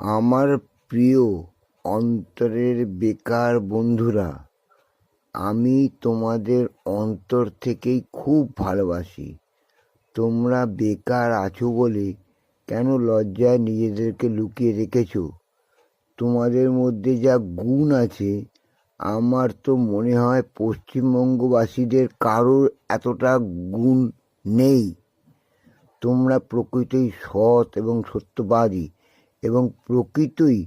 আমার প্রিয় অন্তরের বেকার বন্ধুরা, আমি তোমাদের অন্তর থেকেই খুব ভালোবাসি। তোমরা বেকার আছো বলে কেন লজ্জায় নিজেদেরকে লুকিয়ে রেখেছো? তোমাদের মধ্যে যা গুণ আছে, আমার তো মনে হয় পশ্চিমবঙ্গবাসীদের কারোর এতটা গুণ নেই। তোমরা প্রকৃতই সৎ এবং সত্যবাদী এবং প্রকৃতই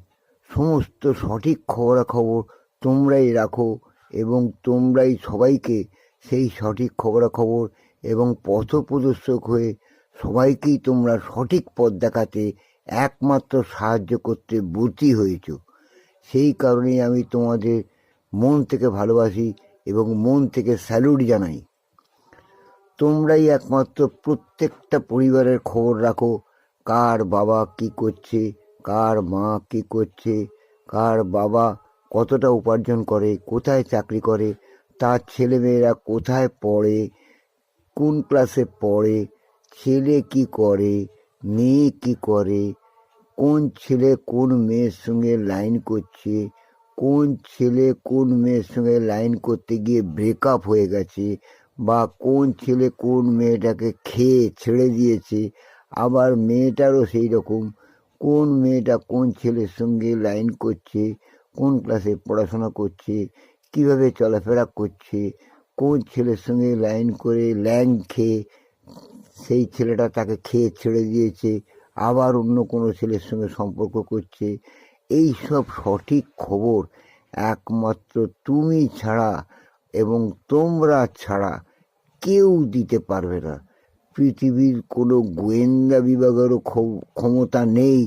সমস্ত সঠিক খবরাখবর তোমরাই রাখো এবং তোমরাই সবাইকে সেই সঠিক খবরাখবর এবং পথপ্রদর্শক হয়ে সবাইকেই তোমরা সঠিক পথ দেখাতে একমাত্র সাহায্য করতে ব্রতী হয়েছ। সেই কারণেই আমি তোমাদের মন থেকে ভালোবাসি এবং মন থেকে স্যালুট জানাই। তোমরাই একমাত্র প্রত্যেকটা পরিবারের খবর রাখো, কার বাবা কি করছে, কার মা কি করছে, কার বাবা কতটা উপার্জন করে, কোথায় চাকরি করে, তার ছেলেমেয়েরা কোথায় পড়ে, কোন ক্লাসে পড়ে, ছেলে কি করে, মেয়ে কি করে, কোন ছেলে কোন মেয়ের সঙ্গে লাইন করছে, কোন ছেলে কোন মেয়ের সঙ্গে লাইন করতে গিয়ে ব্রেকআপ হয়ে গেছে, বা কোন ছেলে কোন মেয়েটাকে খেয়ে ছেড়ে দিয়েছে, আবার মেয়েটারও সেই রকম কোন মেয়েটা কোন ছেলের সঙ্গে লাইন করছে, কোন ক্লাসে পড়াশোনা করছে, কিভাবে চলাফেরা করছে, কোন ছেলের সঙ্গে লাইন করে ল্যাং খেয়ে সেই ছেলেটা তাকে খেয়ে ছেড়ে দিয়েছে, আবার অন্য কোনো ছেলের সঙ্গে সম্পর্ক করছে। এই সব সঠিক খবর একমাত্র তুমি ছাড়া এবং তোমরা ছাড়া কেউ দিতে পারবে না। পৃথিবীর কোনো গোয়েন্দা বিভাগেরও ক্ষমতা নেই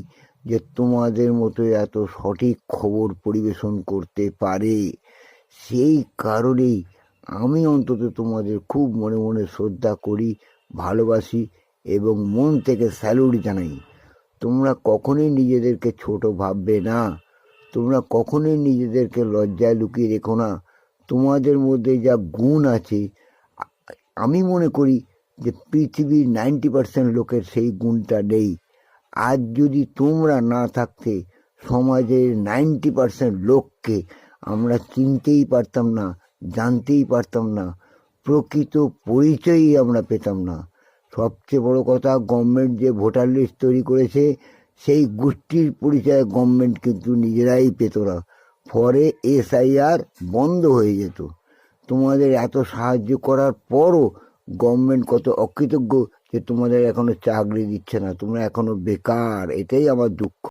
যে তোমাদের মতো এত সঠিক খবর পরিবেশন করতে পারে। সেই কারণেই আমি অন্তত তোমাদের খুব মনে মনে শ্রদ্ধা করি, ভালোবাসি এবং মন থেকে স্যালুট জানাই। তোমরা কখনোই নিজেদেরকে ছোট ভাববে না, তোমরা কখনোই নিজেদেরকে লজ্জায় লুকিয়ে রেখো না। তোমাদের মধ্যে যা গুণ আছে, আমি মনে করি যে পৃথিবীর 90% লোকের সেই গুণটা নেই। আজ যদি তোমরা না থাকতে সমাজের 90% লোককে আমরা চিনতেই পারতাম না, জানতেই পারতাম না, প্রকৃত পরিচয়ই আমরা পেতাম না। সবচেয়ে বড় কথা, গভর্নমেন্ট যে ভোটার লিস্ট তৈরি করেছে, সেই গোষ্ঠীর পরিচয় গভর্নমেন্ট কিন্তু নিজেরাই পেত না। পরে SIR বন্ধ হয়ে যেত। তোমাদের এত সাহায্য করার পরও গভর্নমেন্ট কত অকৃতজ্ঞ যে তোমাদের এখনো চাকরি দিচ্ছে না, তোমরা এখনো বেকার। এটাই আমার দুঃখ।